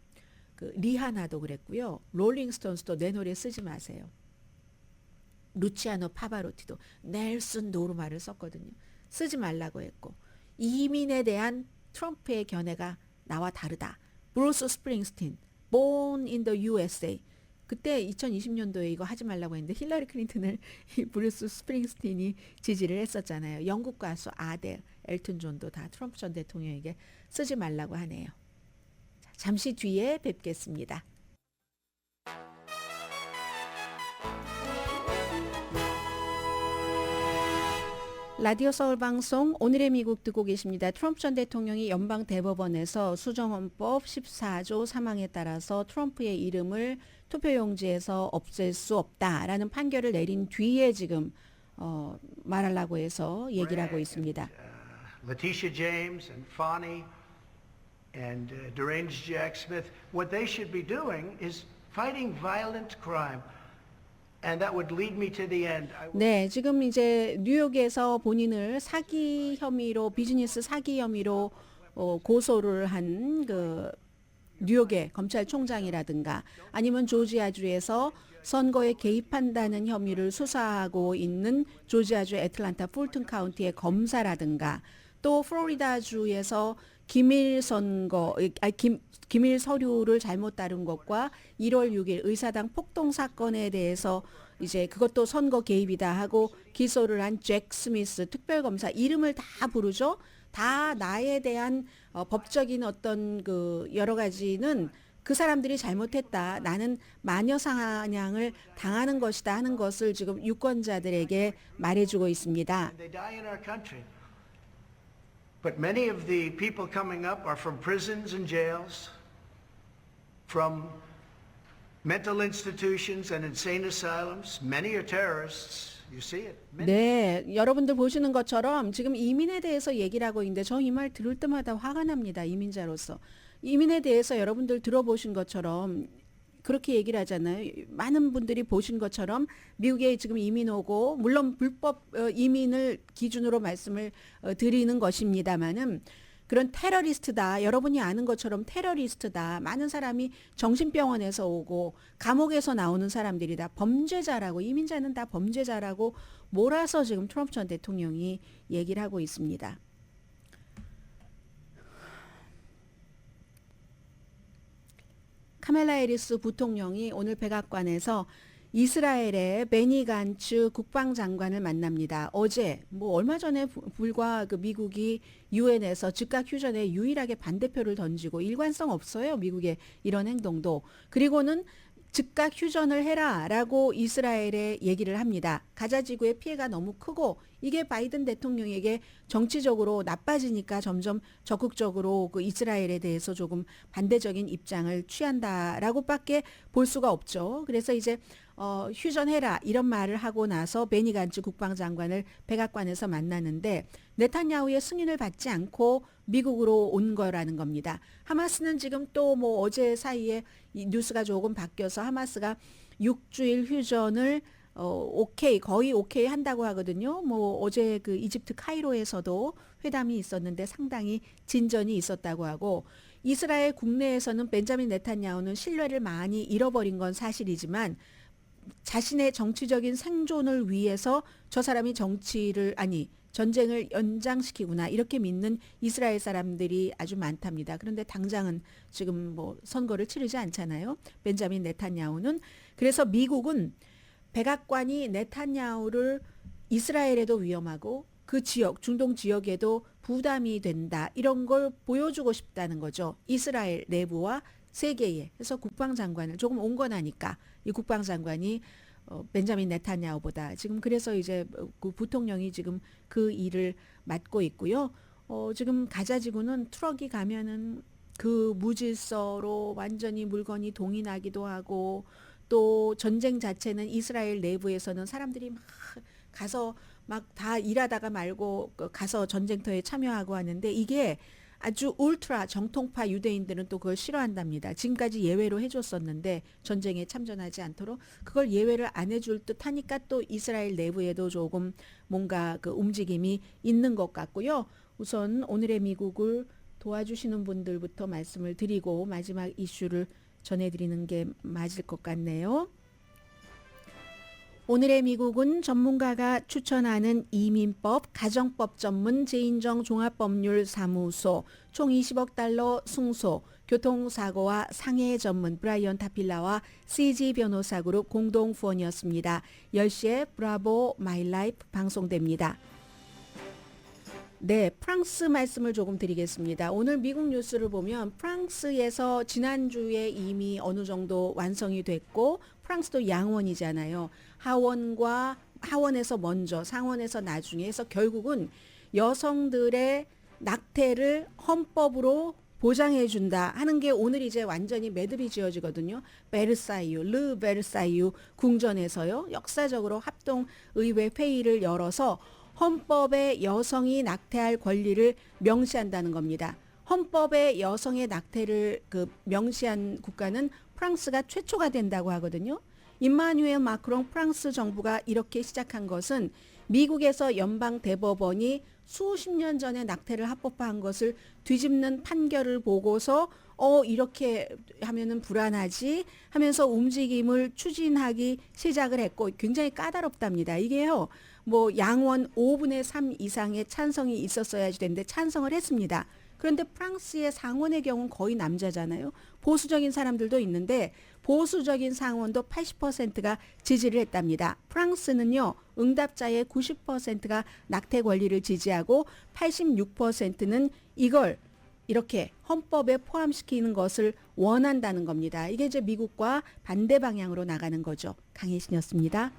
Speaker 6: 그 리하나도 그랬고요. 롤링스톤스도 내 노래 쓰지 마세요. 루치아노 파바로티도 넬슨 노르마를 썼거든요. 쓰지 말라고 했고 이민에 대한 트럼프의 견해가 나와 다르다. 브루스 스프링스틴 Born in the USA 그때 2020년도에 이거 하지 말라고 했는데 힐러리 클린턴을 이 브루스 스프링스틴이 지지를 했었잖아요. 영국 가수 아델, 엘튼 존도 다 트럼프 전 대통령에게 쓰지 말라고 하네요. 자, 잠시 뒤에 뵙겠습니다. 라디오 서울 방송 오늘의 미국 듣고 계십니다. 트럼프 전 대통령이 연방 대법원에서 수정헌법 14조 3항에 따라서 트럼프의 이름을 투표용지에서 없앨 수 없다라는 판결을 내린 뒤에 지금 말하려고 해서 얘기를 하고 있습니다.
Speaker 5: Letitia James and Fonnie and deranged Jack Smith, what they should be doing is fighting violent crime. And that would lead me to the end.
Speaker 6: 네, 지금 이제 뉴욕에서 본인을 사기 혐의로 비즈니스 사기 혐의로 고소를 한 그 뉴욕의 검찰총장이라든가 아니면 조지아주에서 선거에 개입한다는 혐의를 수사하고 있는 조지아주 애틀란타 풀튼 카운티의 검사라든가 또 플로리다주에서 기밀 서류를 잘못 다룬 것과 1월 6일 의사당 폭동 사건에 대해서 이제 그것도 선거 개입이다 하고 기소를 한 잭 스미스 특별검사 이름을 다 부르죠. 다 나에 대한 법적인 어떤 그 여러 가지는 그 사람들이 잘못했다. 나는 마녀 사냥을 당하는 것이다 하는 것을 지금 유권자들에게 말해주고 있습니다.
Speaker 5: They die in our country. But many of the people coming up are from prisons and jails, from mental institutions and insane asylums. Many are terrorists. You see it.
Speaker 6: 네, 여러분들 보시는 것처럼 지금 이민에 대해서 얘기를 하고 있는데 저 이 말 들을 때마다 화가 납니다. 이민자로서. 이민에 대해서 여러분들 들어보신 것처럼 그렇게 얘기를 하잖아요. 많은 분들이 보신 것처럼 미국에 지금 이민 오고 물론 불법 이민을 기준으로 말씀을 드리는 것입니다마는 그런 테러리스트다. 여러분이 아는 것처럼 테러리스트다. 많은 사람이 정신병원에서 오고 감옥에서 나오는 사람들이다. 범죄자라고 이민자는 다 범죄자라고 몰아서 지금 트럼프 전 대통령이 얘기를 하고 있습니다. 카멜라 해리스 부통령이 오늘 백악관에서 이스라엘의 베니 간츠 국방장관을 만납니다. 어제 뭐 얼마 전에 불과 그 미국이 유엔에서 즉각 휴전에 유일하게 반대표를 던지고 일관성 없어요. 미국의 이런 행동도. 그리고는 즉각 휴전을 해라라고 이스라엘에 얘기를 합니다. 가자 지구의 피해가 너무 크고 이게 바이든 대통령에게 정치적으로 나빠지니까 점점 적극적으로 그 이스라엘에 대해서 조금 반대적인 입장을 취한다라고밖에 볼 수가 없죠. 그래서 이제 휴전해라 이런 말을 하고 나서 베니 간츠 국방장관을 백악관에서 만나는데 네탄야후의 승인을 받지 않고 미국으로 온 거라는 겁니다. 하마스는 지금 또 뭐 어제 사이에 이 뉴스가 조금 바뀌어서 하마스가 6주일 휴전을 오케이, 거의 오케이 한다고 하거든요. 뭐 어제 그 이집트 카이로에서도 회담이 있었는데 상당히 진전이 있었다고 하고, 이스라엘 국내에서는 벤자민 네탄야후는 신뢰를 많이 잃어버린 건 사실이지만 자신의 정치적인 생존을 위해서 저 사람이 전쟁을 연장시키구나 이렇게 믿는 이스라엘 사람들이 아주 많답니다. 그런데 당장은 지금 뭐 선거를 치르지 않잖아요. 벤자민 네탄야후는. 그래서 미국은 백악관이 네탄야후를 이스라엘에도 위험하고 그 지역, 중동 지역에도 부담이 된다. 이런 걸 보여주고 싶다는 거죠. 이스라엘 내부와 세계에. 그래서 국방장관을 조금 온건하니까 이 국방장관이 벤자민 네탄야후보다 지금 그래서 이제 그 부통령이 지금 그 일을 맡고 있고요. 지금 가자 지구는 트럭이 가면은 그 무질서로 완전히 물건이 동이 나기도 하고, 또 전쟁 자체는 이스라엘 내부에서는 사람들이 막 가서 막 다 일하다가 말고 가서 전쟁터에 참여하고 하는데, 이게 아주 울트라 정통파 유대인들은 또 그걸 싫어한답니다. 지금까지 예외로 해줬었는데 전쟁에 참전하지 않도록 그걸 예외를 안 해줄 듯 하니까 또 이스라엘 내부에도 조금 뭔가 그 움직임이 있는 것 같고요. 우선 오늘의 미국을 도와주시는 분들부터 말씀을 드리고 마지막 이슈를 전해드리는 게 맞을 것 같네요. 오늘의 미국은 전문가가 추천하는 이민법, 가정법 전문 제인정 종합법률사무소, 총 20억 달러 승소, 교통사고와 상해 전문 브라이언 타필라와 CG 변호사그룹 공동 후원이었습니다. 10시에 브라보 마이 라이프 방송됩니다. 네, 프랑스 말씀을 조금 드리겠습니다. 오늘 미국 뉴스를 보면 프랑스에서 지난주에 이미 어느 정도 완성이 됐고, 프랑스도 양원이잖아요. 하원에서 먼저, 상원에서 나중에 해서 결국은 여성들의 낙태를 헌법으로 보장해준다 하는 게 오늘 이제 완전히 매듭이 지어지거든요. 르 베르사유 궁전에서요. 역사적으로 합동의회 회의를 열어서 헌법에 여성이 낙태할 권리를 명시한다는 겁니다. 헌법에 여성의 낙태를 명시한 국가는 프랑스가 최초가 된다고 하거든요. 임마누엘 마크롱 프랑스 정부가 이렇게 시작한 것은 미국에서 연방 대법원이 수십 년 전에 낙태를 합법화한 것을 뒤집는 판결을 보고서 이렇게 하면은 불안하지 하면서 움직임을 추진하기 시작을 했고, 굉장히 까다롭답니다. 이게요. 뭐 양원 5분의 3 이상의 찬성이 있었어야지 되는데 찬성을 했습니다. 그런데 프랑스의 상원의 경우는 거의 남자잖아요. 보수적인 사람들도 있는데 보수적인 상원도 80%가 지지를 했답니다. 프랑스는요, 응답자의 90%가 낙태 권리를 지지하고 86%는 이걸 이렇게 헌법에 포함시키는 것을 원한다는 겁니다. 이게 이제 미국과 반대 방향으로 나가는 거죠. 강혜신이었습니다.